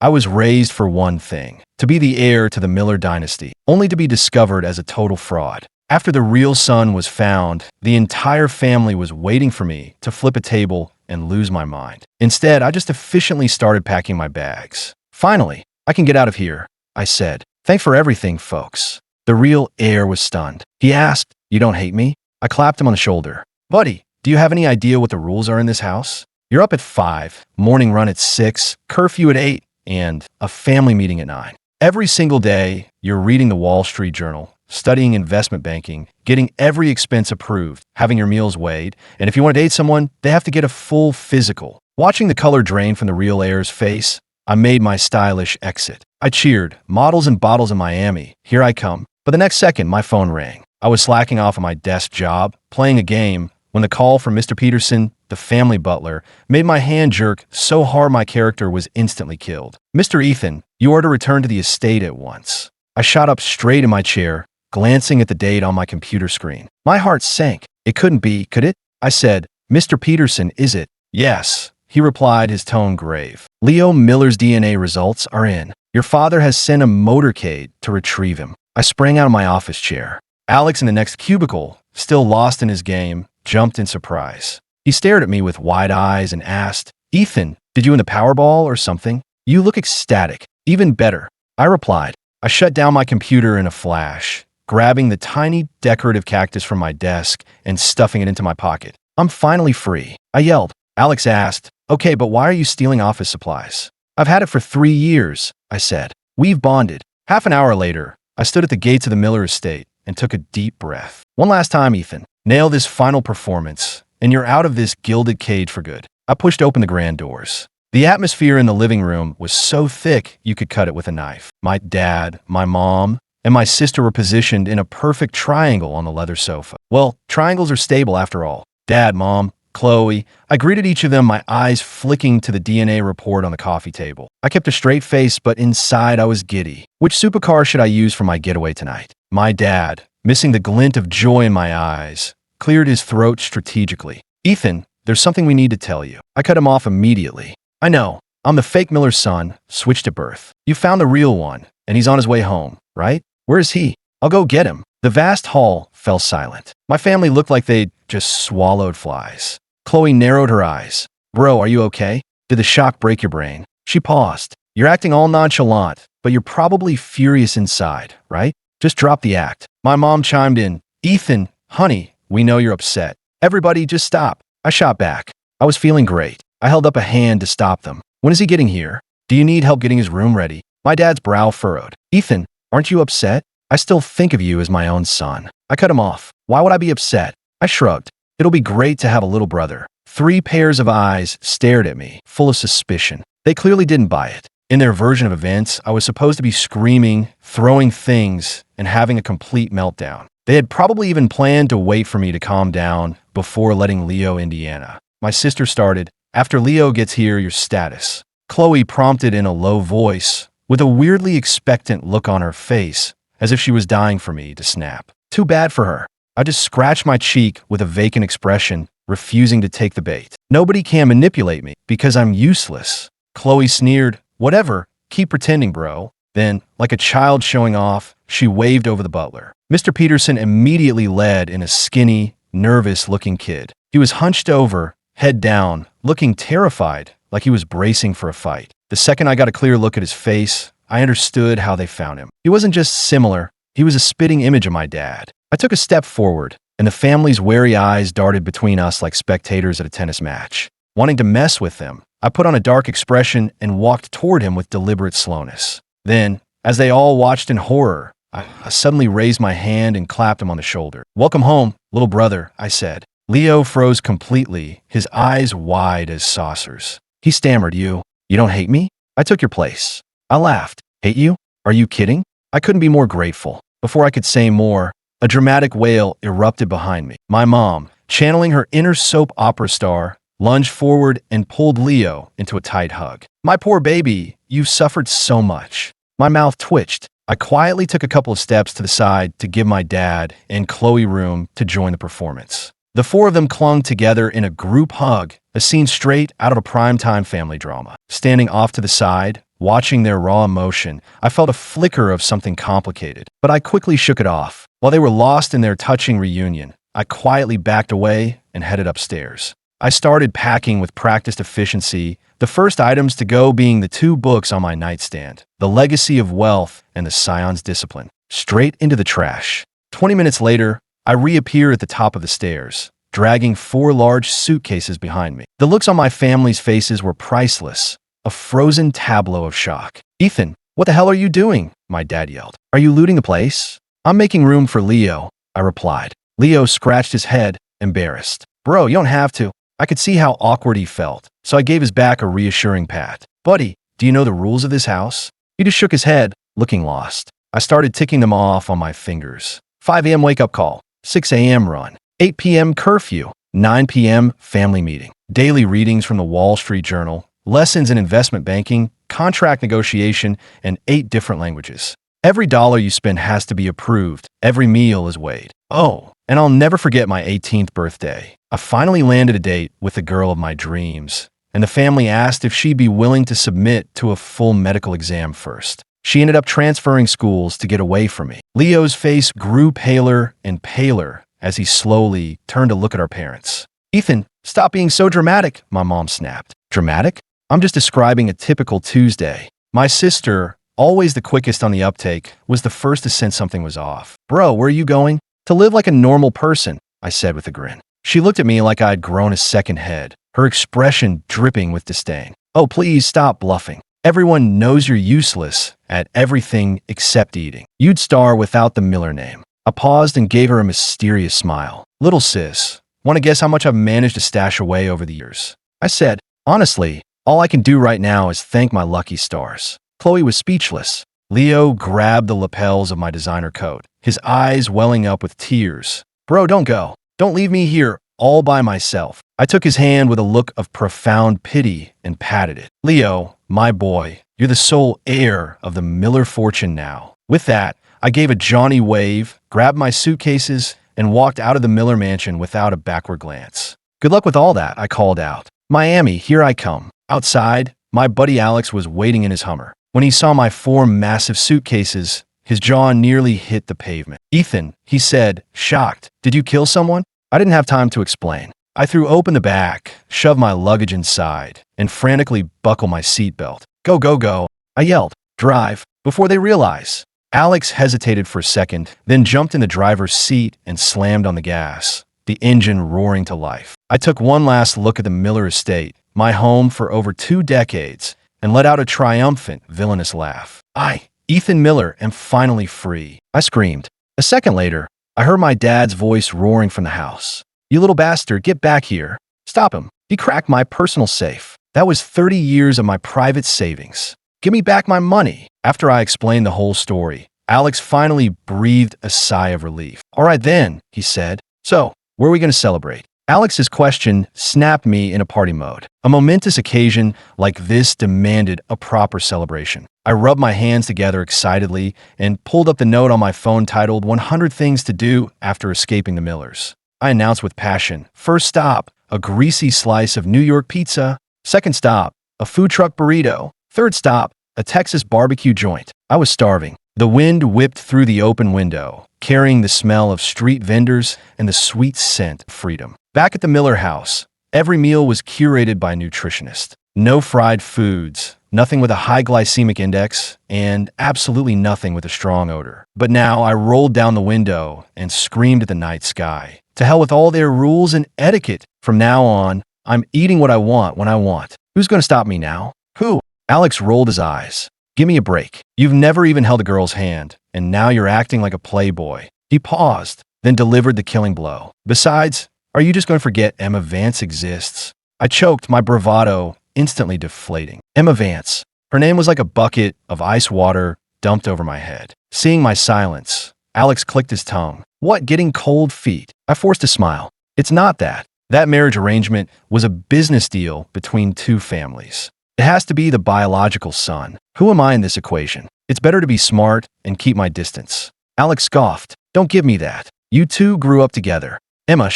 I was raised for one thing, to be the heir to the Miller dynasty, only to be discovered as a total fraud. After the real son was found, the entire family was waiting for me to flip a table and lose my mind. Instead, I just efficiently started packing my bags. Finally, I can get out of here, I said. Thanks for everything, folks. The real heir was stunned. He asked, "You don't hate me?" I clapped him on the shoulder. "Buddy, do you have any idea what the rules are in this house? You're up at 5, morning run at 6, curfew at 8, and a family meeting at 9. Every single day, you're reading the Wall Street Journal, studying investment banking, getting every expense approved, having your meals weighed, and if you want to date someone, they have to get a full physical." Watching the color drain from the real heir's face, I made my stylish exit. I cheered, models and bottles in Miami, here I come. But the next second, my phone rang. I was slacking off on my desk job, playing a game, when the call from Mr. Peterson, the family butler, made my hand jerk so hard my character was instantly killed. "Mr. Ethan, you are to return to the estate at once." I shot up straight in my chair, glancing at the date on my computer screen. My heart sank. It couldn't be, could it? I said, "Mr. Peterson, is it?" "Yes," he replied, his tone grave. "Leo Miller's DNA results are in. Your father has sent a motorcade to retrieve him." I sprang out of my office chair. Alex in the next cubicle, still lost in his game, jumped in surprise. He stared at me with wide eyes and asked, "Ethan, did you win the Powerball or something? You look ecstatic." "Even better," I replied. I shut down my computer in a flash, grabbing the tiny decorative cactus from my desk and stuffing it into my pocket. "I'm finally free," I yelled. Alex asked, "Okay, but why are you stealing office supplies?" "I've had it for 3 years," I said. "We've bonded." Half an hour later, I stood at the gates of the Miller estate and took a deep breath. "One last time, Ethan. Nail this final performance, and you're out of this gilded cage for good." I pushed open the grand doors. The atmosphere in the living room was so thick you could cut it with a knife. My dad, my mom, and my sister were positioned in a perfect triangle on the leather sofa. Well, triangles are stable after all. Dad, Mom, Chloe. I greeted each of them, my eyes flicking to the DNA report on the coffee table. I kept a straight face, but inside I was giddy. Which supercar should I use for my getaway tonight? My dad, missing the glint of joy in my eyes, cleared his throat strategically. "Ethan, there's something we need to tell you." I cut him off immediately. "I know. I'm the fake Miller's son, switched at birth. You found the real one, and he's on his way home, right? Where is he? I'll go get him." The vast hall fell silent. My family looked like they'd just swallowed flies. Chloe narrowed her eyes. "Bro, are you okay? Did the shock break your brain?" She paused. "You're acting all nonchalant, but you're probably furious inside, right? Just drop the act." My mom chimed in. "Ethan, honey, we know you're upset. Everybody just stop." I shot back. I was feeling great. I held up a hand to stop them. "When is he getting here? Do you need help getting his room ready?" My dad's brow furrowed. "Ethan, aren't you upset? I still think of you as my own son." I cut him off. "Why would I be upset?" I shrugged. "It'll be great to have a little brother." 3 pairs of eyes stared at me, full of suspicion. They clearly didn't buy it. In their version of events, I was supposed to be screaming, throwing things, and having a complete meltdown. They had probably even planned to wait for me to calm down before letting Leo Indiana. My sister started, "After Leo gets here, your status." Chloe prompted in a low voice, with a weirdly expectant look on her face, as if she was dying for me to snap. Too bad for her. I just scratched my cheek with a vacant expression, refusing to take the bait. "Nobody can manipulate me because I'm useless." Chloe sneered, "Whatever, keep pretending, bro." Then, like a child showing off, she waved over the butler. Mr. Peterson immediately led in a skinny, nervous-looking kid. He was hunched over, head down, looking terrified, like he was bracing for a fight. The second I got a clear look at his face, I understood how they found him. He wasn't just similar, he was a spitting image of my dad. I took a step forward, and the family's wary eyes darted between us like spectators at a tennis match. Wanting to mess with them, I put on a dark expression and walked toward him with deliberate slowness. Then, as they all watched in horror, I suddenly raised my hand and clapped him on the shoulder. "Welcome home, little brother," I said. Leo froze completely, his eyes wide as saucers. He stammered, You don't hate me? I took your place." I laughed. "Hate you? Are you kidding?" I couldn't be more grateful. Before I could say more, a dramatic wail erupted behind me. My mom, channeling her inner soap opera star, lunged forward and pulled Leo into a tight hug. "My poor baby, you've suffered so much." My mouth twitched. I quietly took a couple of steps to the side to give my dad and Chloe room to join the performance. The 4 of them clung together in a group hug, a scene straight out of a primetime family drama. Standing off to the side, Watching their raw emotion, I felt a flicker of something complicated, but I quickly shook it off. While they were lost in their touching reunion, I quietly backed away and headed upstairs. I started packing with practiced efficiency, the first items to go being the 2 books on my nightstand, The Legacy of Wealth and The Scion's Discipline, straight into the trash. 20 minutes later, I reappeared at the top of the stairs, dragging 4 large suitcases behind me. The looks on my family's faces were priceless, a frozen tableau of shock. "Ethan, what the hell are you doing?" my dad yelled. "Are you looting the place?" "I'm making room for Leo," I replied. Leo scratched his head, embarrassed. "Bro, you don't have to." I could see how awkward he felt, so I gave his back a reassuring pat. "Buddy, do you know the rules of this house?" He just shook his head, looking lost. I started ticking them off on my fingers. 5 a.m. wake-up call, 6 a.m. run, 8 p.m. curfew, 9 p.m. family meeting, daily readings from the Wall Street Journal, lessons in investment banking, contract negotiation, and 8 different languages. Every dollar you spend has to be approved. Every meal is weighed. Oh, and I'll never forget my 18th birthday. I finally landed a date with the girl of my dreams, and the family asked if she'd be willing to submit to a full medical exam first. She ended up transferring schools to get away from me. Leo's face grew paler and paler as he slowly turned to look at our parents. "Ethan, stop being so dramatic," my mom snapped. "Dramatic? I'm just describing a typical Tuesday." My sister, always the quickest on the uptake, was the first to sense something was off. "Bro, where are you going?" "To live like a normal person," I said with a grin. She looked at me like I'd grown a second head, her expression dripping with disdain. "Oh, please stop bluffing. Everyone knows you're useless at everything except eating. You'd star without the Miller name." I paused and gave her a mysterious smile. "Little sis, want to guess how much I've managed to stash away over the years?" I said, "Honestly, all I can do right now is thank my lucky stars." Chloe was speechless. Leo grabbed the lapels of my designer coat, his eyes welling up with tears. "Bro, don't go. Don't leave me here all by myself." I took his hand with a look of profound pity and patted it. "Leo, my boy, you're the sole heir of the Miller fortune now." With that, I gave a jaunty wave, grabbed my suitcases, and walked out of the Miller mansion without a backward glance. "Good luck with all that," I called out. "Miami, here I come." Outside, my buddy Alex was waiting in his Hummer. When he saw my 4 massive suitcases, his jaw nearly hit the pavement. "Ethan," he said, shocked, "did you kill someone?" I didn't have time to explain. I threw open the back, shoved my luggage inside, and frantically buckled my seatbelt. "Go, go, go," I yelled. "Drive, before they realize." Alex hesitated for a second, then jumped in the driver's seat and slammed on the gas, the engine roaring to life. I took one last look at the Miller estate, my home for over 2 decades, and let out a triumphant, villainous laugh. "I, Ethan Miller, am finally free," I screamed. A second later, I heard my dad's voice roaring from the house. "You little bastard, get back here." "Stop him. He cracked my personal safe. That was 30 years of my private savings. Give me back my money." After I explained the whole story, Alex finally breathed a sigh of relief. "All right then," he said. "So, where are we going to celebrate?" Alex's question snapped me in a party mode. A momentous occasion like this demanded a proper celebration. I rubbed my hands together excitedly and pulled up the note on my phone titled 100 Things to Do After Escaping the Millers. I announced with passion, "First stop, a greasy slice of New York pizza. Second stop, a food truck burrito. Third stop, a Texas barbecue joint." I was starving. The wind whipped through the open window, carrying the smell of street vendors and the sweet scent of freedom. Back at the Miller house, every meal was curated by a nutritionist. No fried foods, nothing with a high glycemic index, and absolutely nothing with a strong odor. But now I rolled down the window and screamed at the night sky. To hell with all their rules and etiquette. From now on, I'm eating what I want when I want. Who's going to stop me now? Who? Alex rolled his eyes. "Give me a break. You've never even held a girl's hand, and now you're acting like a playboy." He paused, then delivered the killing blow. "Besides, are you just going to forget Emma Vance exists?" I choked, my bravado instantly deflating. Emma Vance. Her name was like a bucket of ice water dumped over my head. Seeing my silence, Alex clicked his tongue. "What, getting cold feet?" I forced a smile. "It's not that. That marriage arrangement was a business deal between 2 families. It has to be the biological son. Who am I in this equation? It's better to be smart and keep my distance." Alex scoffed. "Don't give me that. You 2 grew up together. Emma,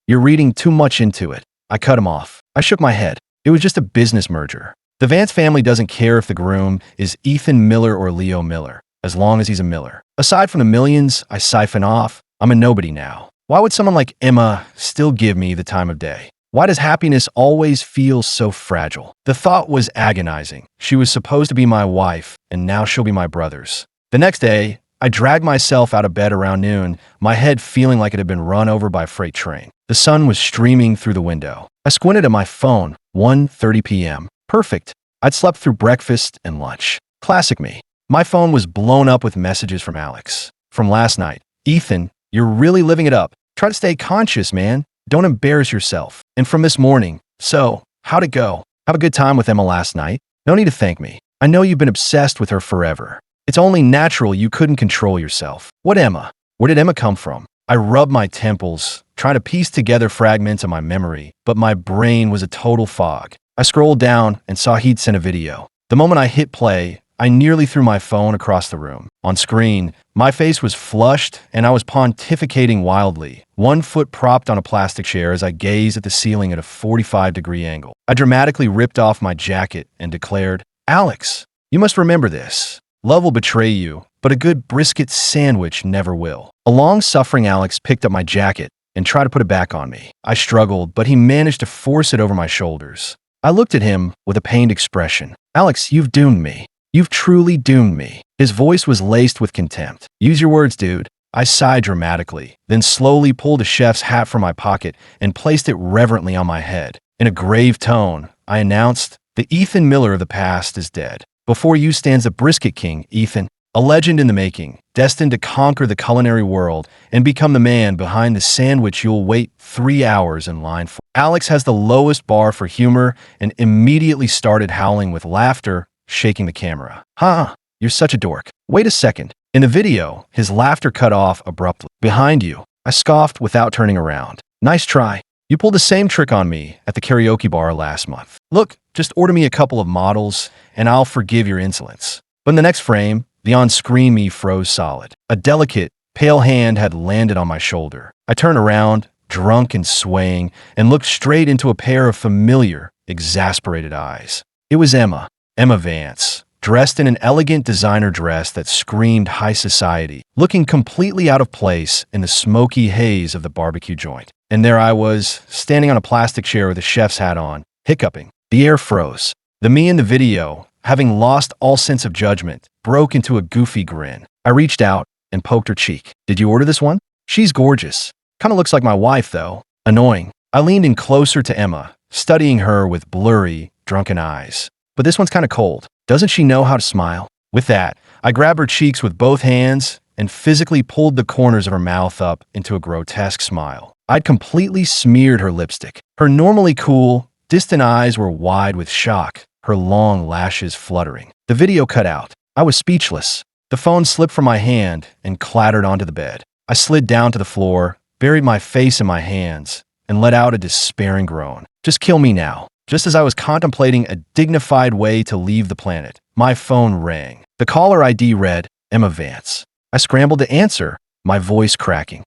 you're reading too much into it." I cut him off. I shook my head. "It was just a business merger. The Vance family doesn't care if the groom is Ethan Miller or Leo Miller, as long as he's a Miller. Aside from the millions I siphon off, I'm a nobody now. Why would someone like Emma still give me the time of day? Why does happiness always feel so fragile? The thought was agonizing. She was supposed to be my wife, and now she'll be my brother's. The next day, I dragged myself out of bed around noon, my head feeling like it had been run over by a freight train. The sun was streaming through the window. I squinted at my phone, 1:30 p.m. Perfect. I'd slept through breakfast and lunch. Classic me. My phone was blown up with messages from Alex. From last night. Ethan, you're really living it up. Try to stay conscious, man. Don't embarrass yourself. And from this morning. So, how'd it go? Have a good time with Emma last night? No need to thank me. I know you've been obsessed with her forever. It's only natural you couldn't control yourself. What Emma? Where did Emma come from? I rubbed my temples, trying to piece together fragments of my memory, but my brain was a total fog. I scrolled down and saw he'd sent a video. The moment I hit play, I nearly threw my phone across the room. On screen, my face was flushed and I was pontificating wildly, one foot propped on a plastic chair as I gazed at the ceiling at a 45-degree angle. I dramatically ripped off my jacket and declared, Alex, you must remember this. Love will betray you, but a good brisket sandwich never will. A long-suffering Alex picked up my jacket and tried to put it back on me. I struggled, but he managed to force it over my shoulders. I looked at him with a pained expression. Alex, you've doomed me. You've truly doomed me. His voice was laced with contempt. Use your words, dude. I sighed dramatically, then slowly pulled a chef's hat from my pocket and placed it reverently on my head. In a grave tone, I announced, the Ethan Miller of the past is dead. Before you stands the brisket king, Ethan, a legend in the making, destined to conquer the culinary world and become the man behind the sandwich you'll wait 3 hours in line for. Alex has the lowest bar for humor and immediately started howling with laughter, shaking the camera. Huh, you're such a dork. Wait a second. In the video, his laughter cut off abruptly. Behind you, I scoffed without turning around. Nice try. You pulled the same trick on me at the karaoke bar last month. Look, just order me a couple of models and I'll forgive your insolence. But in the next frame, the on-screen me froze solid. A delicate, pale hand had landed on my shoulder. I turned around, drunk and swaying, and looked straight into a pair of familiar, exasperated eyes. It was Emma Vance, dressed in an elegant designer dress that screamed high society, looking completely out of place in the smoky haze of the barbecue joint. And there I was, standing on a plastic chair with a chef's hat on, hiccuping. The air froze. The me in the video, having lost all sense of judgment, broke into a goofy grin. I reached out and poked her cheek. Did you order this one? She's gorgeous. Kinda looks like my wife, though. Annoying. I leaned in closer to Emma, studying her with blurry, drunken eyes. But this one's kinda cold. Doesn't she know how to smile? With that, I grabbed her cheeks with both hands and physically pulled the corners of her mouth up into a grotesque smile. I'd completely smeared her lipstick. Her normally cool, distant eyes were wide with shock, her long lashes fluttering. The video cut out. I was speechless. The phone slipped from my hand and clattered onto the bed. I slid down to the floor, buried my face in my hands, and let out a despairing groan. Just kill me now. Just as I was contemplating a dignified way to leave the planet, my phone rang. The caller ID read, Emma Vance. I scrambled to answer, my voice cracking.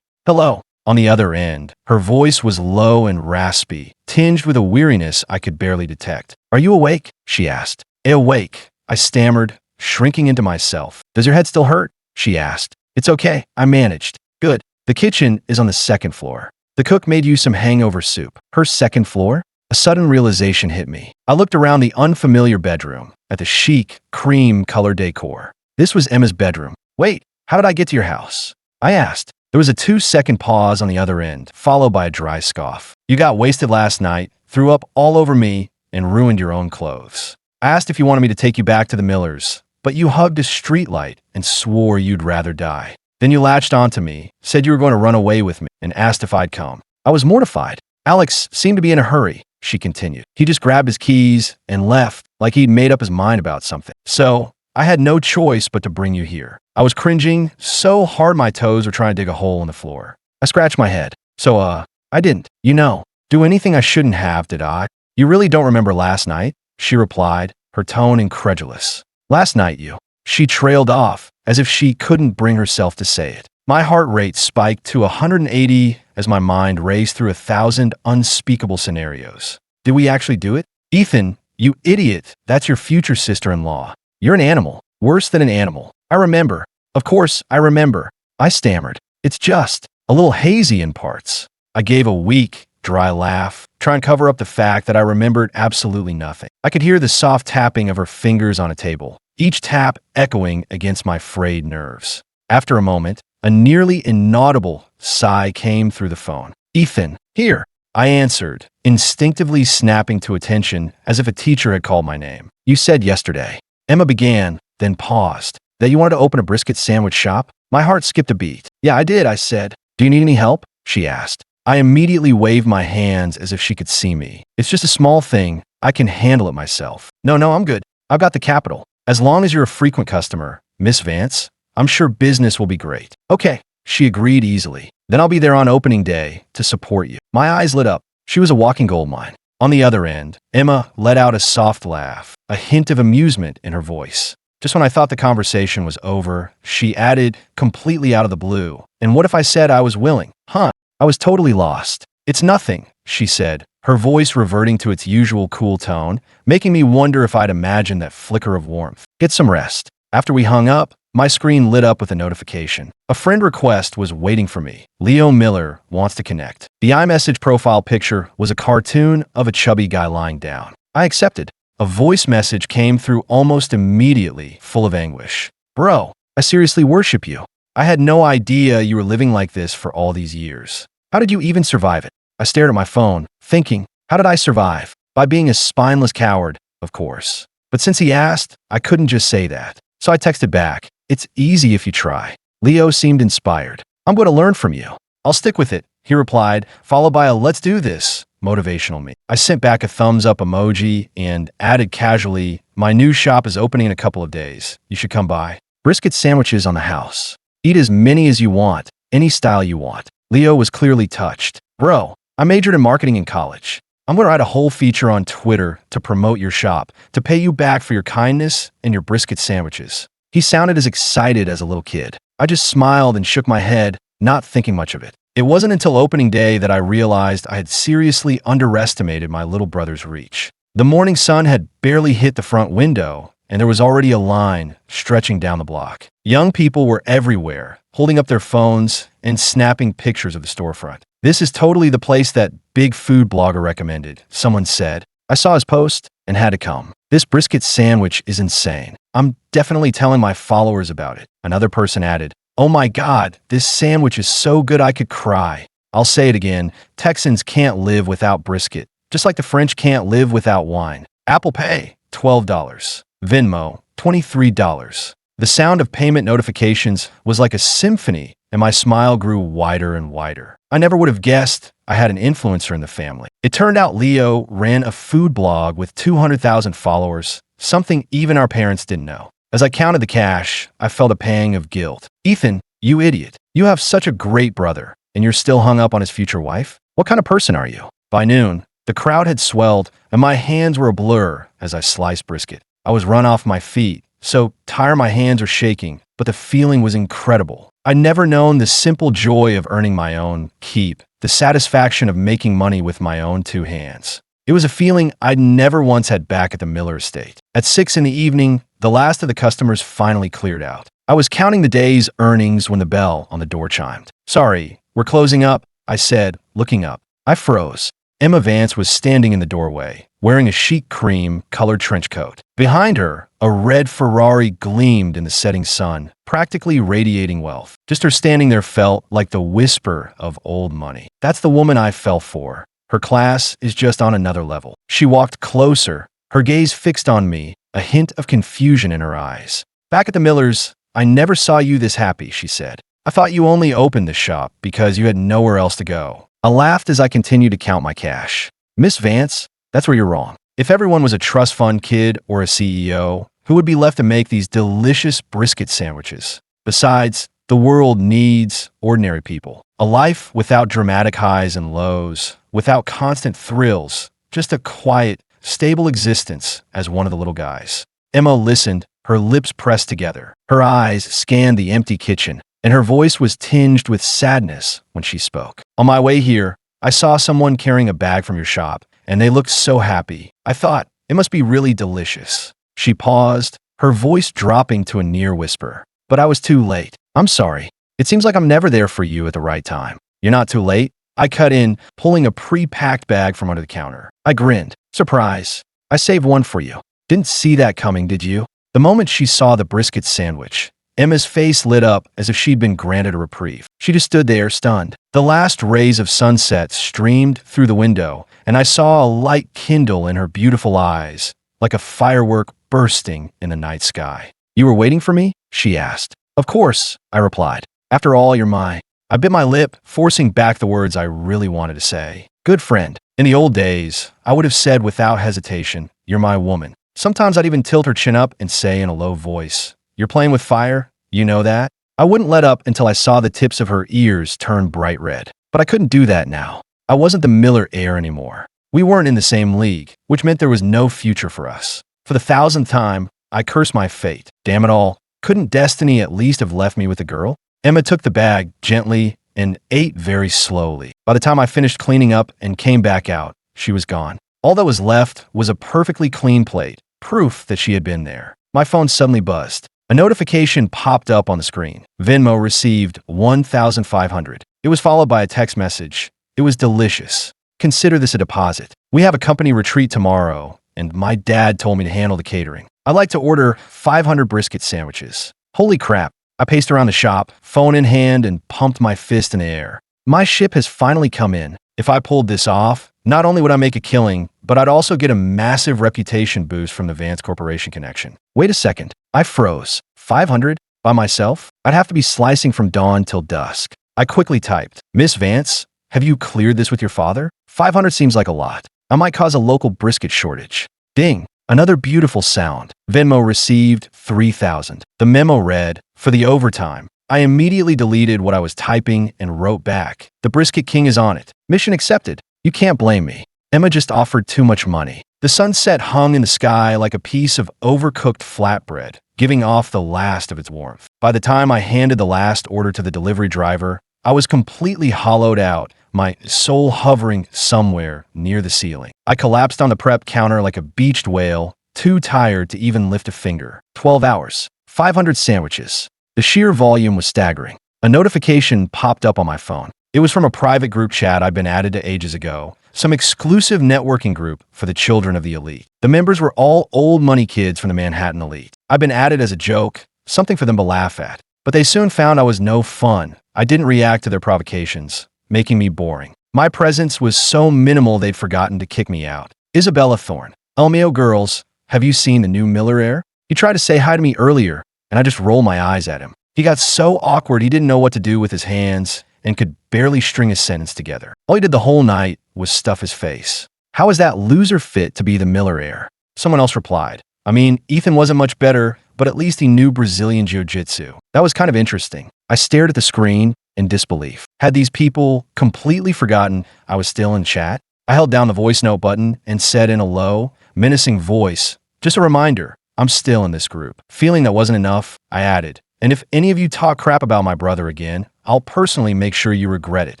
Hello. On the other end, her voice was low and raspy, tinged with a weariness I could barely detect. Are you awake? She asked. Awake, I stammered, shrinking into myself. Does your head still hurt? She asked. It's okay, I managed. Good. The kitchen is on the second floor. The cook made you some hangover soup. Her second floor? A sudden realization hit me. I looked around the unfamiliar bedroom, at the chic, cream-colored decor. This was Emma's bedroom. Wait, how did I get to your house? I asked. There was a 2-second pause on the other end, followed by a dry scoff. You got wasted last night, threw up all over me, and ruined your own clothes. I asked if you wanted me to take you back to the Millers, but you hugged a streetlight and swore you'd rather die. Then you latched onto me, said you were going to run away with me, and asked if I'd come. I was mortified. Alex seemed to be in a hurry, she continued. He just grabbed his keys and left, like he'd made up his mind about something. So, I had no choice but to bring you here. I was cringing so hard my toes were trying to dig a hole in the floor. I scratched my head. So, I didn't, do anything I shouldn't have, did I? You really don't remember last night? She replied, her tone incredulous. Last night, you. She trailed off, as if she couldn't bring herself to say it. My heart rate spiked to 180 as my mind raced through 1,000 unspeakable scenarios. Did we actually do it? Ethan, You idiot. That's your future sister-in-law. You're an animal. Worse than an animal. I remember. Of course, I remember. I stammered. It's just a little hazy in parts. I gave a weak, dry laugh, trying to cover up the fact that I remembered absolutely nothing. I could hear the soft tapping of her fingers on a table, each tap echoing against my frayed nerves. After a moment, a nearly inaudible sigh came through the phone. Ethan, here, I answered, instinctively snapping to attention as if a teacher had called my name. You said yesterday. Emma began, then paused. That you wanted to open a brisket sandwich shop? My heart skipped a beat. Yeah, I did, I said. Do you need any help? She asked. I immediately waved my hands as if she could see me. It's just a small thing. I can handle it myself. No, I'm good. I've got the capital. As long as you're a frequent customer, Miss Vance, I'm sure business will be great. Okay, she agreed easily. Then I'll be there on opening day to support you. My eyes lit up. She was a walking goldmine. On the other end, Emma let out a soft laugh, a hint of amusement in her voice. Just when I thought the conversation was over, she added, completely out of the blue, and what if I said I was willing? Huh? I was totally lost. It's nothing, she said, her voice reverting to its usual cool tone, making me wonder if I'd imagined that flicker of warmth. Get some rest. After we hung up, my screen lit up with a notification. A friend request was waiting for me. Leo Miller wants to connect. The iMessage profile picture was a cartoon of a chubby guy lying down. I accepted. A voice message came through almost immediately, full of anguish. Bro, I seriously worship you. I had no idea you were living like this for all these years. How did you even survive it? I stared at my phone, thinking, how did I survive? By being a spineless coward, of course. But since he asked, I couldn't just say that. So I texted back, it's easy if you try. Leo seemed inspired. I'm going to learn from you. I'll stick with it, he replied, followed by a let's do this motivational me. I sent back a thumbs up emoji and added casually, my new shop is opening in a couple of days. You should come by. Brisket sandwiches on the house. Eat as many as you want, any style you want. Leo was clearly touched. Bro, I majored in marketing in college. I'm going to write a whole feature on Twitter to promote your shop, to pay you back for your kindness and your brisket sandwiches. He sounded as excited as a little kid. I just smiled and shook my head, not thinking much of it. It wasn't until opening day that I realized I had seriously underestimated my little brother's reach. The morning sun had barely hit the front window, and there was already a line stretching down the block. Young people were everywhere, holding up their phones and snapping pictures of the storefront. This is totally the place that big food blogger recommended, someone said. I saw his post and had to come. This brisket sandwich is insane. I'm definitely telling my followers about it. Another person added, oh my God, this sandwich is so good I could cry. I'll say it again, Texans can't live without brisket, just like the French can't live without wine. Apple Pay, $12. Venmo, $23. The sound of payment notifications was like a symphony, and my smile grew wider and wider. I never would have guessed I had an influencer in the family. It turned out Leo ran a food blog with 200,000 followers, something even our parents didn't know. As I counted the cash, I felt a pang of guilt. Ethan, you idiot. You have such a great brother, and you're still hung up on his future wife? What kind of person are you? By noon, the crowd had swelled, and my hands were a blur as I sliced brisket. I was run off my feet, so tired my hands were shaking, but the feeling was incredible. I'd never known the simple joy of earning my own keep, the satisfaction of making money with my own two hands. It was a feeling I'd never once had back at the Miller estate. At 6 in the evening, the last of the customers finally cleared out. I was counting the day's earnings when the bell on the door chimed. Sorry, we're closing up, I said, looking up. I froze. Emma Vance was standing in the doorway, wearing a chic cream-colored trench coat. Behind her, a red Ferrari gleamed in the setting sun, practically radiating wealth. Just her standing there felt like the whisper of old money. That's the woman I fell for. Her class is just on another level. She walked closer, her gaze fixed on me, a hint of confusion in her eyes. Back at the Millers, I never saw you this happy, she said. I thought you only opened this shop because you had nowhere else to go. I laughed as I continued to count my cash. Miss Vance, that's where you're wrong. If everyone was a trust fund kid or a CEO, who would be left to make these delicious brisket sandwiches? Besides, the world needs ordinary people. A life without dramatic highs and lows, without constant thrills, just a quiet, stable existence as one of the little guys. Emma listened, her lips pressed together. Her eyes scanned the empty kitchen, and her voice was tinged with sadness when she spoke. On my way here, I saw someone carrying a bag from your shop, and they looked so happy. I thought, It must be really delicious. She paused, her voice dropping to a near whisper. But I was too late. I'm sorry. It seems like I'm never there for you at the right time. You're not too late. I cut in, pulling a pre-packed bag from under the counter. I grinned. Surprise. I saved one for you. Didn't see that coming, did you? The moment she saw the brisket sandwich, Emma's face lit up as if she'd been granted a reprieve. She just stood there, stunned. The last rays of sunset streamed through the window, and I saw a light kindle in her beautiful eyes, like a firework bursting in the night sky. You were waiting for me? She asked. Of course, I replied. After all, you're my... I bit my lip, forcing back the words I really wanted to say. Good friend. In the old days, I would have said without hesitation, you're my woman. Sometimes I'd even tilt her chin up and say in a low voice, you're playing with fire? You know that? I wouldn't let up until I saw the tips of her ears turn bright red. But I couldn't do that now. I wasn't the Miller heir anymore. We weren't in the same league, which meant there was no future for us. For the 1,000th time, I cursed my fate. Damn it all. Couldn't destiny at least have left me with a girl? Emma took the bag gently and ate very slowly. By the time I finished cleaning up and came back out, she was gone. All that was left was a perfectly clean plate, proof that she had been there. My phone suddenly buzzed. A notification popped up on the screen. Venmo received 1,500. It was followed by a text message. It was delicious. Consider this a deposit. We have a company retreat tomorrow, and my dad told me to handle the catering. I'd like to order 500 brisket sandwiches. Holy crap. I paced around the shop, phone in hand, and pumped my fist in the air. My ship has finally come in. If I pulled this off, not only would I make a killing, but I'd also get a massive reputation boost from the Vance Corporation connection. Wait a second. I froze. 500? By myself? I'd have to be slicing from dawn till dusk. I quickly typed, Miss Vance, have you cleared this with your father? 500 seems like a lot. I might cause a local brisket shortage. Ding. Another beautiful sound. Venmo received 3,000. The memo read, for the overtime. I immediately deleted what I was typing and wrote back. The brisket king is on it. Mission accepted. You can't blame me. Emma just offered too much money. The sunset hung in the sky like a piece of overcooked flatbread, giving off the last of its warmth. By the time I handed the last order to the delivery driver, I was completely hollowed out, my soul hovering somewhere near the ceiling. I collapsed on the prep counter like a beached whale, too tired to even lift a finger. 12 hours. 500 sandwiches. The sheer volume was staggering. A notification popped up on my phone. It was from a private group chat I'd been added to ages ago, some exclusive networking group for the children of the elite. The members were all old money kids from the Manhattan elite. I'd been added as a joke, something for them to laugh at. But they soon found I was no fun. I didn't react to their provocations, making me boring. My presence was so minimal they'd forgotten to kick me out. Isabella Thorne. Elmeo girls, have you seen the new Miller heir? He tried to say hi to me earlier, and I just rolled my eyes at him. He got so awkward he didn't know what to do with his hands and could barely string a sentence together. All he did the whole night was stuff his face. How is that loser fit to be the Miller heir? Someone else replied. I mean, Ethan wasn't much better, but at least he knew Brazilian Jiu-Jitsu. That was kind of interesting. I stared at the screen in disbelief. Had these people completely forgotten I was still in chat? I held down the voice note button and said in a low, menacing voice, just a reminder, I'm still in this group. Feeling that wasn't enough, I added, and if any of you talk crap about my brother again, I'll personally make sure you regret it.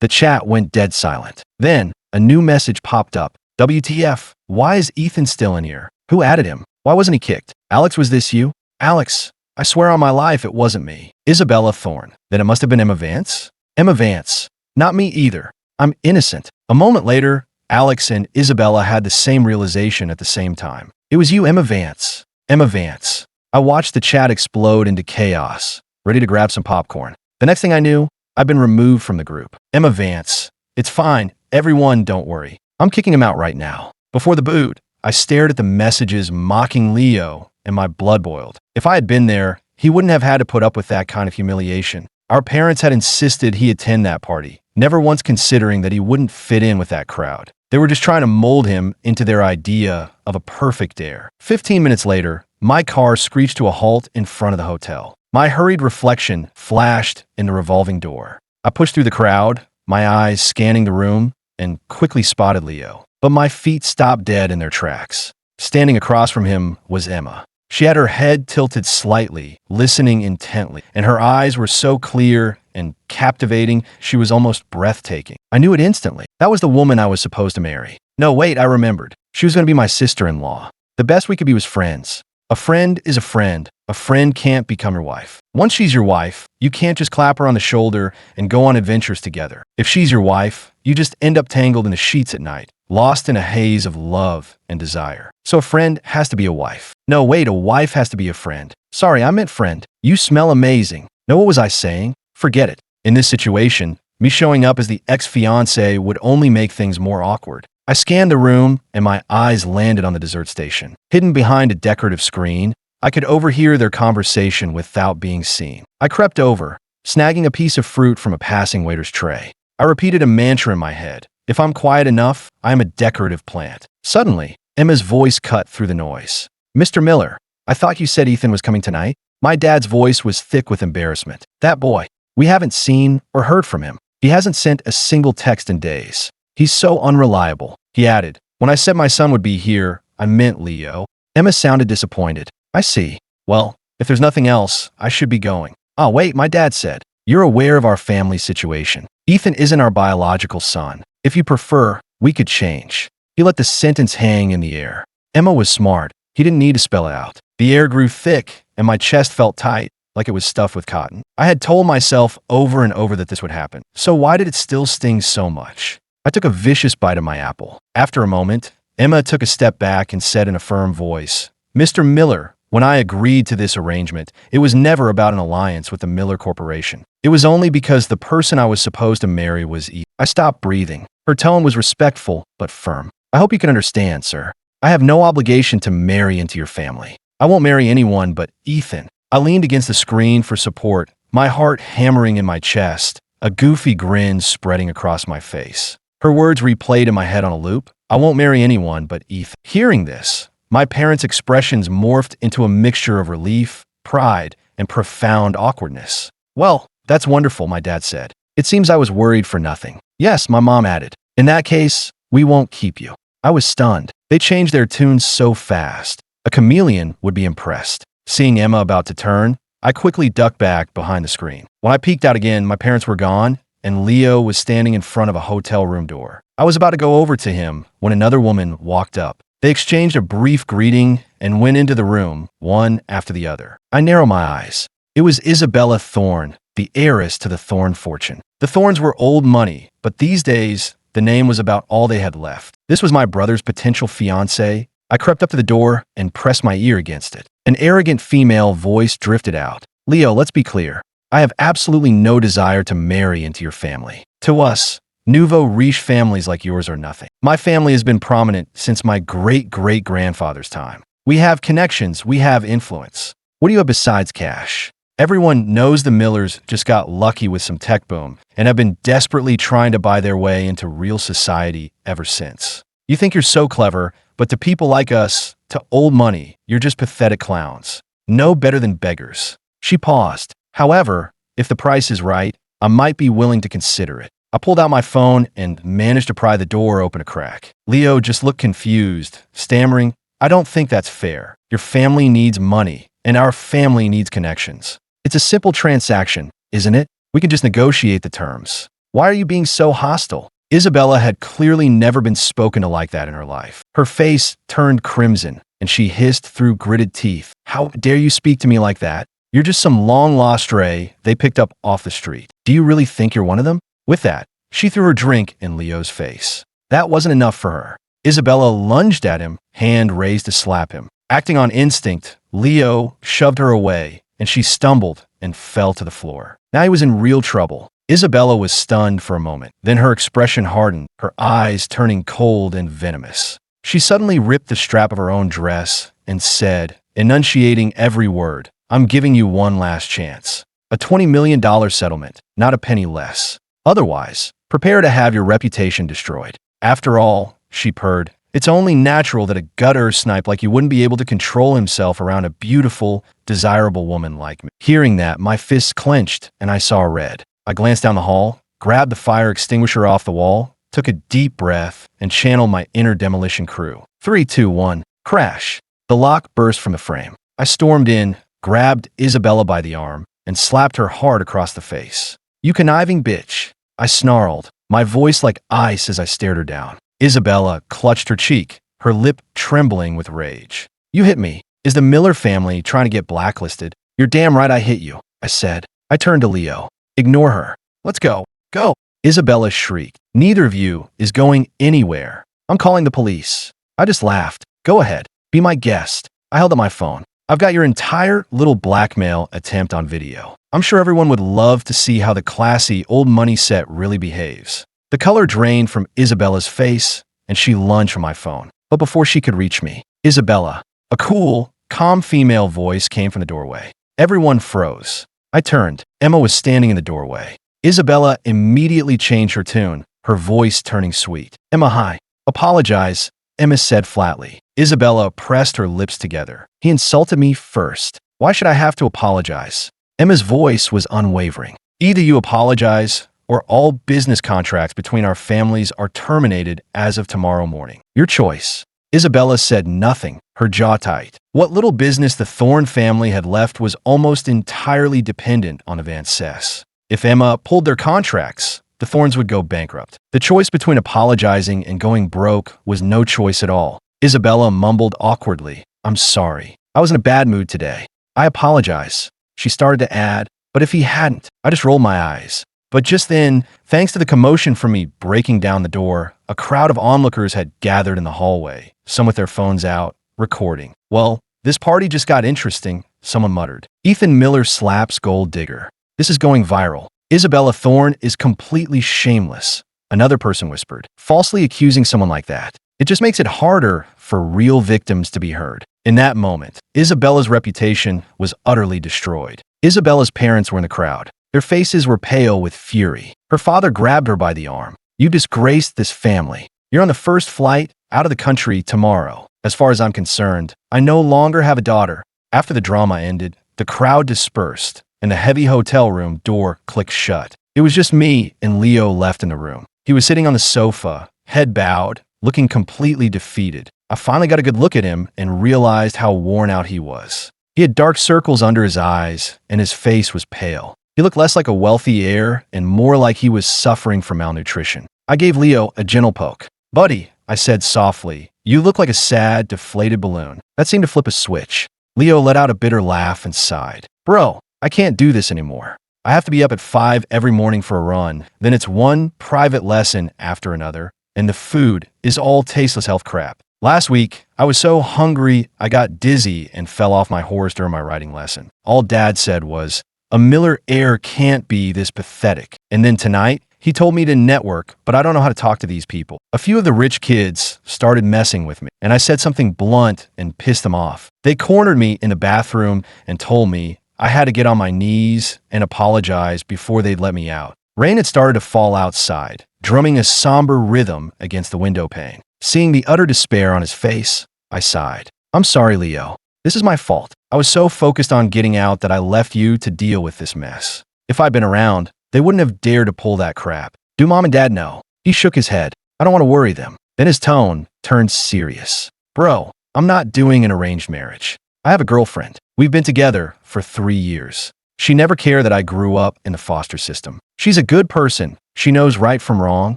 The chat went dead silent. Then, a new message popped up. WTF, why is Ethan still in here? Who added him? Why wasn't he kicked? Alex, was this you? Alex, I swear on my life it wasn't me. Isabella Thorne. Then it must have been Emma Vance? Emma Vance. Not me either. I'm innocent. A moment later, Alex and Isabella had the same realization at the same time. It was you, Emma Vance. Emma Vance. I watched the chat explode into chaos, ready to grab some popcorn. The next thing I knew, I'd been removed from the group. Emma Vance. It's fine. Everyone, don't worry. I'm kicking him out right now. Before the boot, I stared at the messages mocking Leo, and my blood boiled. If I had been there, he wouldn't have had to put up with that kind of humiliation. Our parents had insisted he attend that party, never once considering that he wouldn't fit in with that crowd. They were just trying to mold him into their idea of a perfect heir. 15 minutes later, my car screeched to a halt in front of the hotel. My hurried reflection flashed in the revolving door. I pushed through the crowd, my eyes scanning the room, and quickly spotted Leo. But my feet stopped dead in their tracks. Standing across from him was Emma. She had her head tilted slightly, listening intently, and her eyes were so clear and captivating, she was almost breathtaking. I knew it instantly. That was the woman I was supposed to marry. No, wait, I remembered. She was going to be my sister-in-law. The best we could be was friends. A friend is a friend. A friend can't become your wife. Once she's your wife, you can't just clap her on the shoulder and go on adventures together. If she's your wife, you just end up tangled in the sheets at night, lost in a haze of love and desire. So a friend has to be a wife. No, wait, a wife has to be a friend. Sorry, I meant friend. You smell amazing. No, what was I saying? Forget it. In this situation, me showing up as the ex-fiancé would only make things more awkward. I scanned the room, and my eyes landed on the dessert station. Hidden behind a decorative screen, I could overhear their conversation without being seen. I crept over, snagging a piece of fruit from a passing waiter's tray. I repeated a mantra in my head. If I'm quiet enough, I am a decorative plant. Suddenly, Emma's voice cut through the noise. Mr. Miller, I thought you said Ethan was coming tonight? My dad's voice was thick with embarrassment. That boy. We haven't seen or heard from him. He hasn't sent a single text in days. He's so unreliable. He added, when I said my son would be here, I meant Leo. Emma sounded disappointed. I see. Well, if there's nothing else, I should be going. Oh, wait, my dad said. You're aware of our family situation. Ethan isn't our biological son. If you prefer, we could change. He let the sentence hang in the air. Emma was smart. He didn't need to spell it out. The air grew thick, and my chest felt tight, like it was stuffed with cotton. I had told myself over and over that this would happen. So why did it still sting so much? I took a vicious bite of my apple. After a moment, Emma took a step back and said in a firm voice, Mr. Miller, when I agreed to this arrangement, it was never about an alliance with the Miller Corporation. It was only because the person I was supposed to marry was Ethan. I stopped breathing. Her tone was respectful, but firm. I hope you can understand, sir. I have no obligation to marry into your family. I won't marry anyone but Ethan. I leaned against the screen for support, my heart hammering in my chest, a goofy grin spreading across my face. Her words replayed in my head on a loop. I won't marry anyone but Ethan. Hearing this, my parents' expressions morphed into a mixture of relief, pride, and profound awkwardness. Well, that's wonderful, my dad said. It seems I was worried for nothing. Yes, my mom added. In that case, we won't keep you. I was stunned. They changed their tunes so fast. A chameleon would be impressed. Seeing Emma about to turn, I quickly ducked back behind the screen. When I peeked out again, my parents were gone, and Leo was standing in front of a hotel room door. I was about to go over to him when another woman walked up. They exchanged a brief greeting and went into the room, one after the other. I narrowed my eyes. It was Isabella Thorne, the heiress to the Thorne fortune. The Thornes were old money, but these days, the name was about all they had left. This was my brother's potential fiancée. I crept up to the door and pressed my ear against it. An arrogant female voice drifted out. Leo, let's be clear. I have absolutely no desire to marry into your family. To us, nouveau riche families like yours are nothing. My family has been prominent since my great-great-grandfather's time. We have connections, we have influence. What do you have besides cash? Everyone knows the Millers just got lucky with some tech boom and have been desperately trying to buy their way into real society ever since. You think you're so clever, but to people like us, to old money, you're just pathetic clowns. No better than beggars. She paused. However, if the price is right, I might be willing to consider it. I pulled out my phone and managed to pry the door open a crack. Leo just looked confused, stammering, I don't think that's fair. Your family needs money, and our family needs connections. It's a simple transaction, isn't it? We can just negotiate the terms. Why are you being so hostile? Isabella had clearly never been spoken to like that in her life. Her face turned crimson, and she hissed through gritted teeth. How dare you speak to me like that? You're just some long-lost stray they picked up off the street. Do you really think you're one of them? With that, she threw her drink in Leo's face. That wasn't enough for her. Isabella lunged at him, hand raised to slap him. Acting on instinct, Leo shoved her away, and she stumbled and fell to the floor. Now he was in real trouble. Isabella was stunned for a moment. Then her expression hardened, her eyes turning cold and venomous. She suddenly ripped the strap of her own dress and said, enunciating every word, I'm giving you one last chance. A $20 million settlement, not a penny less. Otherwise, prepare to have your reputation destroyed. After all, she purred, it's only natural that a gutter snipe like you wouldn't be able to control himself around a beautiful, desirable woman like me. Hearing that, my fists clenched and I saw red. I glanced down the hall, grabbed the fire extinguisher off the wall, took a deep breath, and channeled my inner demolition crew. 3, 2, 1, crash. The lock burst from the frame. I stormed in, grabbed Isabella by the arm, and slapped her hard across the face. You conniving bitch, I snarled, my voice like ice as I stared her down. Isabella clutched her cheek, her lip trembling with rage. You hit me. Is the Miller family trying to get blacklisted? You're damn right I hit you, I said. I turned to Leo. Ignore her. Let's go. Go. Isabella shrieked. Neither of you is going anywhere. I'm calling the police. I just laughed. Go ahead. Be my guest. I held up my phone. I've got your entire little blackmail attempt on video. I'm sure everyone would love to see how the classy old money set really behaves. The color drained from Isabella's face, and she lunged for my phone. But before she could reach me, Isabella, a cool, calm female voice came from the doorway. Everyone froze. I turned. Emma was standing in the doorway. Isabella immediately changed her tune, her voice turning sweet. Emma, hi. Apologize, Emma said flatly. Isabella pressed her lips together. He insulted me first. Why should I have to apologize? Emma's voice was unwavering. Either you apologize, or all business contracts between our families are terminated as of tomorrow morning. Your choice. Isabella said nothing, her jaw tight. What little business the Thorne family had left was almost entirely dependent on the Van Cess. If Emma pulled their contracts, the Thornes would go bankrupt. The choice between apologizing and going broke was no choice at all. Isabella mumbled awkwardly, I'm sorry. I was in a bad mood today. I apologize. She started to add, but if he hadn't, I just rolled my eyes. But just then, thanks to the commotion from me breaking down the door, a crowd of onlookers had gathered in the hallway, some with their phones out, recording. Well, this party just got interesting, someone muttered. Ethan Miller slaps Gold Digger. This is going viral. Isabella Thorne is completely shameless, another person whispered. Falsely accusing someone like that. It just makes it harder for real victims to be heard. In that moment, Isabella's reputation was utterly destroyed. Isabella's parents were in the crowd. Their faces were pale with fury. Her father grabbed her by the arm. You disgraced this family. You're on the first flight out of the country tomorrow. As far as I'm concerned, I no longer have a daughter. After the drama ended, the crowd dispersed, and the heavy hotel room door clicked shut. It was just me and Leo left in the room. He was sitting on the sofa, head bowed, looking completely defeated. I finally got a good look at him and realized how worn out he was. He had dark circles under his eyes, and his face was pale. He looked less like a wealthy heir and more like he was suffering from malnutrition. I gave Leo a gentle poke. Buddy, I said softly, you look like a sad, deflated balloon. That seemed to flip a switch. Leo let out a bitter laugh and sighed. Bro, I can't do this anymore. I have to be up at 5 every morning for a run. Then it's one private lesson after another, and the food is all tasteless health crap. Last week, I was so hungry I got dizzy and fell off my horse during my riding lesson. All Dad said was, a Miller heir can't be this pathetic. And then tonight, he told me to network, but I don't know how to talk to these people. A few of the rich kids started messing with me, and I said something blunt and pissed them off. They cornered me in the bathroom and told me I had to get on my knees and apologize before they'd let me out. Rain had started to fall outside, drumming a somber rhythm against the window pane. Seeing the utter despair on his face, I sighed. I'm sorry, Leo. This is my fault. I was so focused on getting out that I left you to deal with this mess. If I'd been around, they wouldn't have dared to pull that crap. Do Mom and Dad know? He shook his head. I don't want to worry them. Then his tone turned serious. Bro, I'm not doing an arranged marriage. I have a girlfriend. We've been together for 3 years. She never cared that I grew up in the foster system. She's a good person. She knows right from wrong,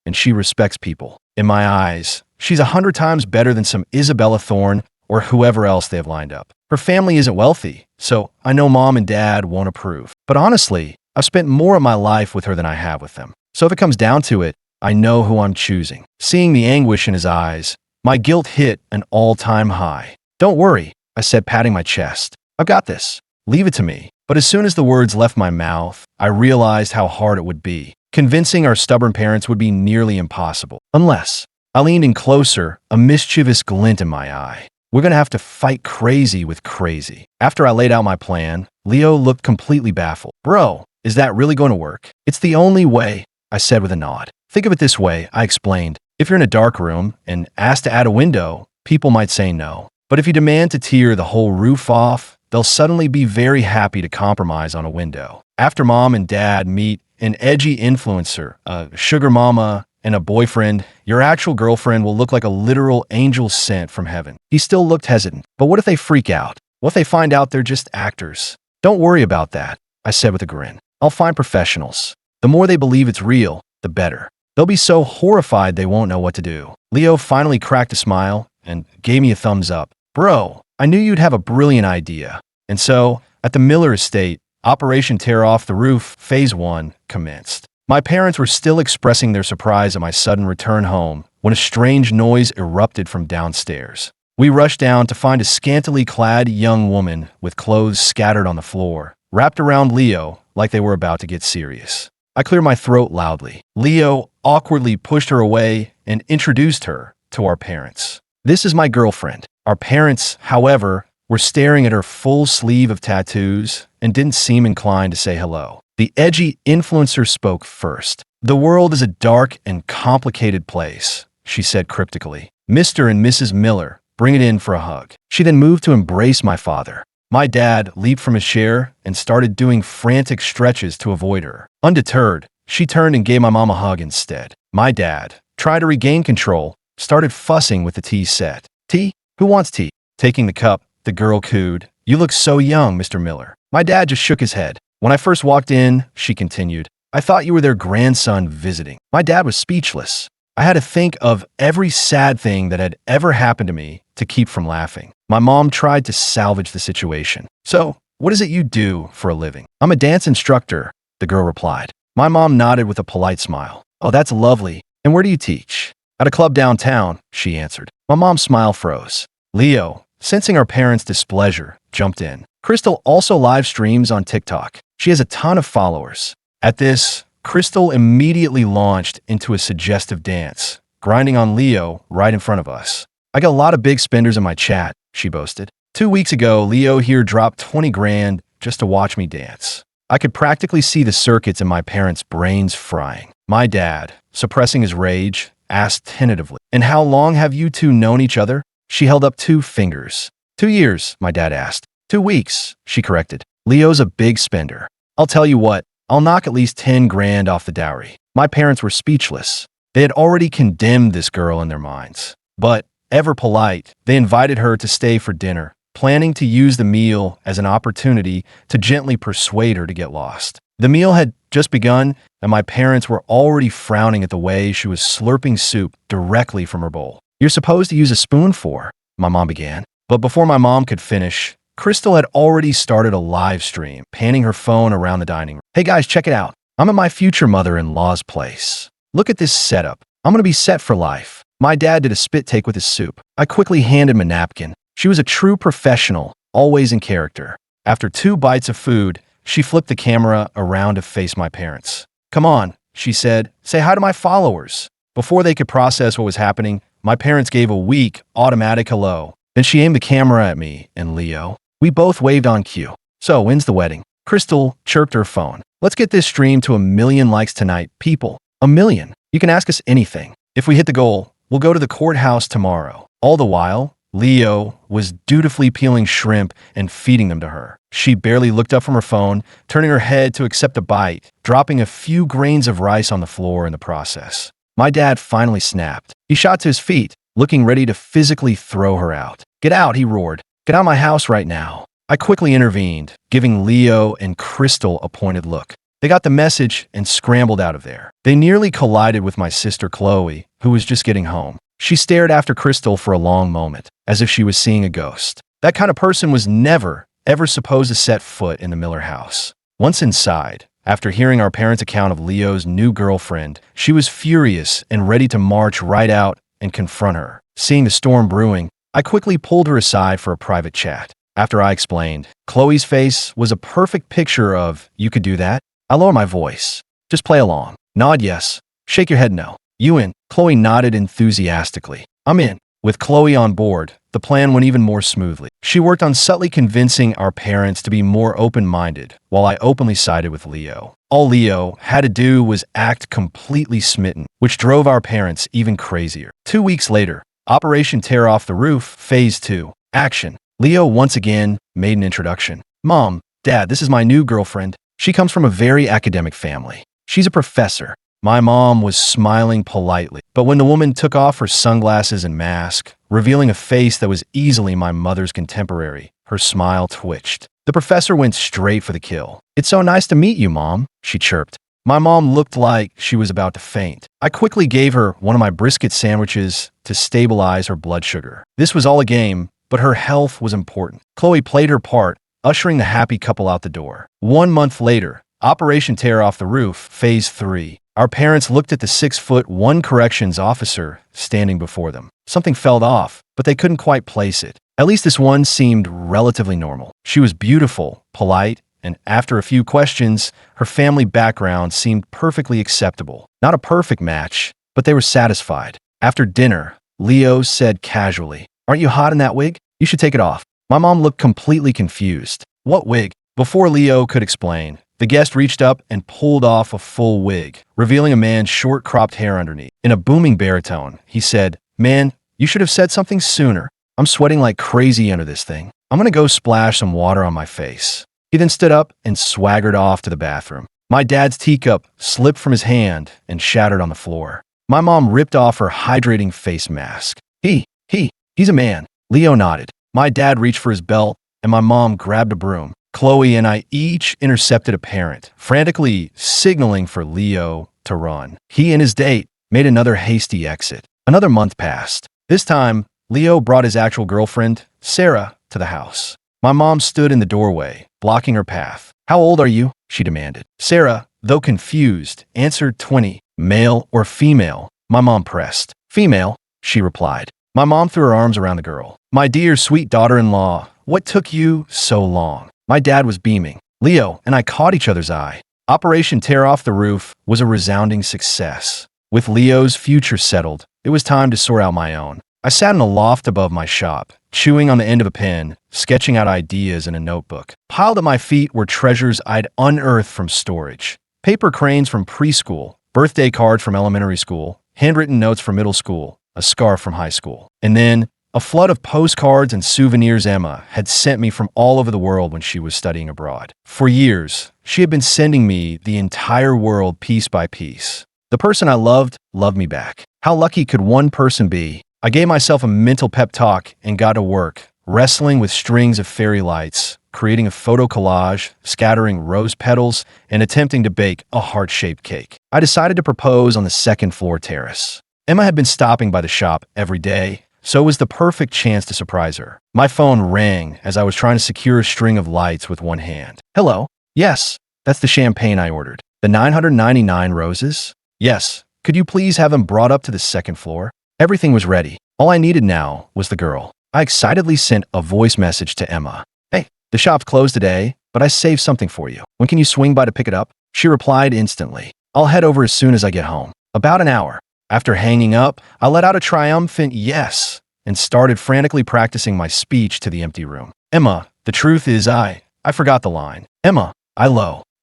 and she respects people. In my eyes, she's 100 times better than some Isabella Thorne or whoever else they have lined up. Her family isn't wealthy, so I know Mom and Dad won't approve. But honestly, I've spent more of my life with her than I have with them. So if it comes down to it, I know who I'm choosing. Seeing the anguish in his eyes, my guilt hit an all-time high. Don't worry, I said, patting my chest. I've got this. Leave it to me. But as soon as the words left my mouth, I realized how hard it would be. Convincing our stubborn parents would be nearly impossible. Unless I leaned in closer, a mischievous glint in my eye. We're going to have to fight crazy with crazy. After I laid out my plan, Leo looked completely baffled. Bro, is that really going to work? It's the only way, I said with a nod. Think of it this way, I explained. If you're in a dark room and asked to add a window, people might say no. But if you demand to tear the whole roof off, they'll suddenly be very happy to compromise on a window. After Mom and Dad meet an edgy influencer, a sugar mama, and a boyfriend, your actual girlfriend will look like a literal angel sent from heaven. He still looked hesitant. But what if they freak out? What if they find out they're just actors? Don't worry about that, I said with a grin. I'll find professionals. The more they believe it's real, the better. They'll be so horrified they won't know what to do. Leo finally cracked a smile, and gave me a thumbs up. Bro, I knew you'd have a brilliant idea. And so, at the Miller estate, Operation Tear Off the Roof Phase 1 commenced. My parents were still expressing their surprise at my sudden return home when a strange noise erupted from downstairs. We rushed down to find a scantily clad young woman with clothes scattered on the floor, wrapped around Leo like they were about to get serious. I cleared my throat loudly. Leo awkwardly pushed her away and introduced her to our parents. This is my girlfriend. Our parents, however, were staring at her full sleeve of tattoos and didn't seem inclined to say hello. The edgy influencer spoke first. The world is a dark and complicated place, she said cryptically. Mr. and Mrs. Miller, bring it in for a hug. She then moved to embrace my father. My dad leaped from his chair and started doing frantic stretches to avoid her. Undeterred, she turned and gave my mom a hug instead. My dad, trying to regain control, started fussing with the tea set. Tea? Who wants tea? Taking the cup, the girl cooed. You look so young, Mr. Miller. My dad just shook his head. When I first walked in, she continued, I thought you were their grandson visiting. My dad was speechless. I had to think of every sad thing that had ever happened to me to keep from laughing. My mom tried to salvage the situation. So, what is it you do for a living? I'm a dance instructor, the girl replied. My mom nodded with a polite smile. Oh, that's lovely. And where do you teach? At a club downtown, she answered. My mom's smile froze. Leo, sensing our parents' displeasure, jumped in. Crystal also live streams on TikTok. She has a ton of followers. At this, Crystal immediately launched into a suggestive dance, grinding on Leo right in front of us. I got a lot of big spenders in my chat, she boasted. 2 weeks ago, Leo here dropped 20 grand just to watch me dance. I could practically see the circuits in my parents' brains frying. My dad, suppressing his rage, asked tentatively, And how long have you two known each other? She held up 2 fingers. 2 years, my dad asked. 2 weeks, she corrected. Leo's a big spender. I'll tell you what, I'll knock at least 10 grand off the dowry. My parents were speechless. They had already condemned this girl in their minds. But, ever polite, they invited her to stay for dinner, planning to use the meal as an opportunity to gently persuade her to get lost. The meal had just begun, and my parents were already frowning at the way she was slurping soup directly from her bowl. You're supposed to use a spoon for, my mom began. But before my mom could finish, Crystal had already started a live stream, panning her phone around the dining room. Hey guys, check it out. I'm at my future mother-in-law's place. Look at this setup. I'm gonna be set for life. My dad did a spit take with his soup. I quickly handed him a napkin. She was a true professional, always in character. After 2 bites of food, she flipped the camera around to face my parents. Come on, she said, say hi to my followers. Before they could process what was happening, my parents gave a weak, automatic hello. Then she aimed the camera at me and Leo. We both waved on cue. So, when's the wedding? Crystal chirped her phone. Let's get this stream to 1 million likes tonight, people. 1 million. You can ask us anything. If we hit the goal, we'll go to the courthouse tomorrow. All the while, Leo was dutifully peeling shrimp and feeding them to her. She barely looked up from her phone, turning her head to accept a bite, dropping a few grains of rice on the floor in the process. My dad finally snapped. He shot to his feet, looking ready to physically throw her out. Get out, he roared. Get out of my house right now. I quickly intervened, giving Leo and Crystal a pointed look. They got the message and scrambled out of there. They nearly collided with my sister Chloe, who was just getting home. She stared after Crystal for a long moment, as if she was seeing a ghost. That kind of person was never, ever supposed to set foot in the Miller house. Once inside, after hearing our parents' account of Leo's new girlfriend, she was furious and ready to march right out and confront her. Seeing the storm brewing, I quickly pulled her aside for a private chat. After I explained, Chloe's face was a perfect picture of, you could do that? I lowered my voice. Just play along. Nod yes. Shake your head no. You in? Chloe nodded enthusiastically. I'm in. With Chloe on board, the plan went even more smoothly. She worked on subtly convincing our parents to be more open-minded, while I openly sided with Leo. All Leo had to do was act completely smitten, which drove our parents even crazier. 2 weeks later, Operation Tear Off the Roof, Phase 2. Action. Leo once again made an introduction. Mom, Dad, this is my new girlfriend. She comes from a very academic family. She's a professor. My mom was smiling politely, but when the woman took off her sunglasses and mask, revealing a face that was easily my mother's contemporary, her smile twitched. The professor went straight for the kill. It's so nice to meet you, Mom, she chirped. My mom looked like she was about to faint. I quickly gave her one of my brisket sandwiches to stabilize her blood sugar. This was all a game, but her health was important. Chloe played her part, ushering the happy couple out the door. 1 month later, Operation Tear Off the Roof, Phase 3. Our parents looked at the 6'1" corrections officer standing before them. Something fell off, but they couldn't quite place it. At least this one seemed relatively normal. She was beautiful, polite, and after a few questions, her family background seemed perfectly acceptable. Not a perfect match, but they were satisfied. After dinner, Leo said casually, "Aren't you hot in that wig? You should take it off." My mom looked completely confused. "What wig?" Before Leo could explain, the guest reached up and pulled off a full wig, revealing a man's short cropped hair underneath. In a booming baritone, he said, "Man, you should have said something sooner. I'm sweating like crazy under this thing. I'm gonna go splash some water on my face." He then stood up and swaggered off to the bathroom. My dad's teacup slipped from his hand and shattered on the floor. My mom ripped off her hydrating face mask. He's a man." Leo nodded. My dad reached for his belt, and my mom grabbed a broom. Chloe and I each intercepted a parent, frantically signaling for Leo to run. He and his date made another hasty exit. Another month passed. This time, Leo brought his actual girlfriend, Sarah, to the house. My mom stood in the doorway, blocking her path. "How old are you?" she demanded. Sarah, though confused, answered 20. "Male or female?" My mom pressed. "Female," she replied. My mom threw her arms around the girl. "My dear sweet daughter-in-law, what took you so long?" My dad was beaming. Leo and I caught each other's eye. Operation Tear Off the Roof was a resounding success. With Leo's future settled, it was time to sort out my own. I sat in a loft above my shop, chewing on the end of a pen, sketching out ideas in a notebook. Piled at my feet were treasures I'd unearthed from storage. Paper cranes from preschool, birthday cards from elementary school, handwritten notes from middle school, a scarf from high school. And then, a flood of postcards and souvenirs Emma had sent me from all over the world when she was studying abroad. For years, she had been sending me the entire world piece by piece. The person I loved me back. How lucky could one person be? I gave myself a mental pep talk and got to work, wrestling with strings of fairy lights, creating a photo collage, scattering rose petals, and attempting to bake a heart-shaped cake. I decided to propose on the second-floor terrace. Emma had been stopping by the shop every day, so it was the perfect chance to surprise her. My phone rang as I was trying to secure a string of lights with one hand. "Hello? Yes, that's the champagne I ordered. The 999 roses? Yes. Could you please have them brought up to the second floor?" Everything was ready. All I needed now was the girl. I excitedly sent a voice message to Emma. "Hey, the shop's closed today, but I saved something for you. When can you swing by to pick it up?" She replied instantly. "I'll head over as soon as I get home." About an hour. After hanging up, I let out a triumphant yes and started frantically practicing my speech to the empty room. "Emma, the truth is I forgot the line. Emma,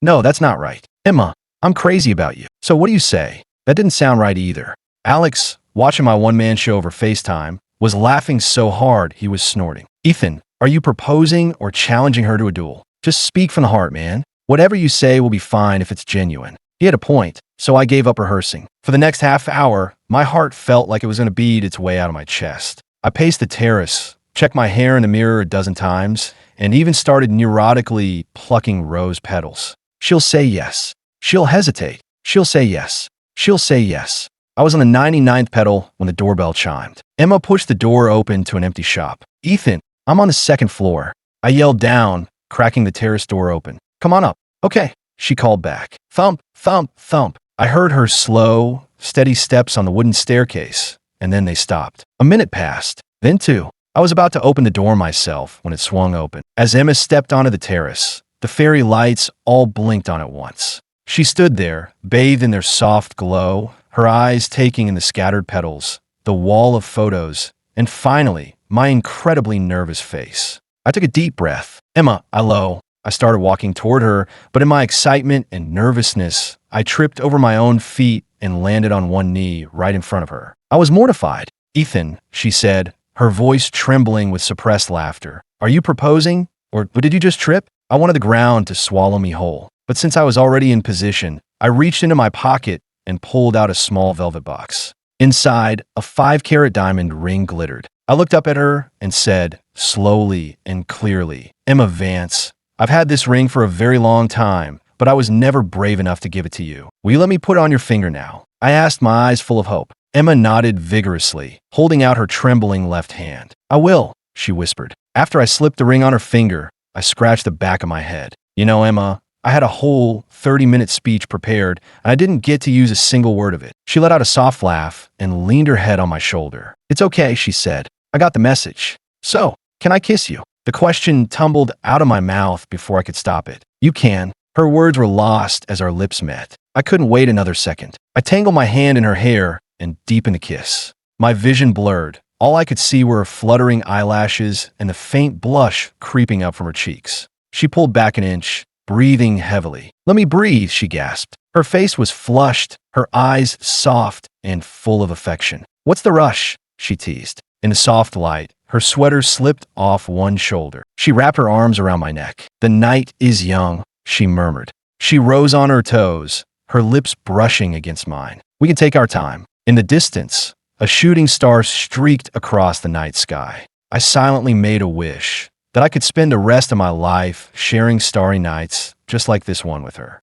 no, that's not right. Emma, I'm crazy about you. So what do you say?" That didn't sound right either. Alex, watching my one-man show over FaceTime, was laughing so hard he was snorting. "Ethan, are you proposing or challenging her to a duel? Just speak from the heart, man. Whatever you say will be fine if it's genuine." He had a point, so I gave up rehearsing. For the next half hour, my heart felt like it was going to beat its way out of my chest. I paced the terrace, checked my hair in the mirror a dozen times, and even started neurotically plucking rose petals. She'll say yes. She'll hesitate. She'll say yes. She'll say yes. I was on the 99th petal when the doorbell chimed. Emma pushed the door open to an empty shop. "Ethan, I'm on the second floor." I yelled down, cracking the terrace door open. "Come on up." "Okay," she called back. Thump, thump, thump. I heard her slow, steady steps on the wooden staircase, and then they stopped. A minute passed, then two. I was about to open the door myself when it swung open. As Emma stepped onto the terrace, the fairy lights all blinked on at once. She stood there, bathed in their soft glow, her eyes taking in the scattered petals, the wall of photos, and finally, my incredibly nervous face. I took a deep breath. "Emma, I started walking toward her, but in my excitement and nervousness, I tripped over my own feet and landed on one knee right in front of her. I was mortified. "Ethan," she said, her voice trembling with suppressed laughter. "Are you proposing? Or did you just trip?" I wanted the ground to swallow me whole. But since I was already in position, I reached into my pocket and pulled out a small velvet box. Inside, a 5-carat diamond ring glittered. I looked up at her and said, slowly and clearly, "Emma Vance, I've had this ring for a very long time, but I was never brave enough to give it to you. Will you let me put it on your finger now? I asked, my eyes full of hope. Emma nodded vigorously, holding out her trembling left hand. I will, she whispered. After I slipped the ring on her finger, I scratched the back of my head. You know, Emma, I had a whole 30-minute speech prepared, and I didn't get to use a single word of it. She let out a soft laugh and leaned her head on my shoulder. It's okay, she said. I got the message. So, can I kiss you? The question tumbled out of my mouth before I could stop it. You can. Her words were lost as our lips met. I couldn't wait another second. I tangled my hand in her hair and deepened the kiss. My vision blurred. All I could see were her fluttering eyelashes and the faint blush creeping up from her cheeks. She pulled back an inch, breathing heavily. Let me breathe, she gasped. Her face was flushed, her eyes soft and full of affection. What's the rush? She teased. In the soft light, her sweater slipped off one shoulder. She wrapped her arms around my neck. The night is young, she murmured. She rose on her toes, her lips brushing against mine. We can take our time. In the distance, a shooting star streaked across the night sky. I silently made a wish that I could spend the rest of my life sharing starry nights just like this one with her.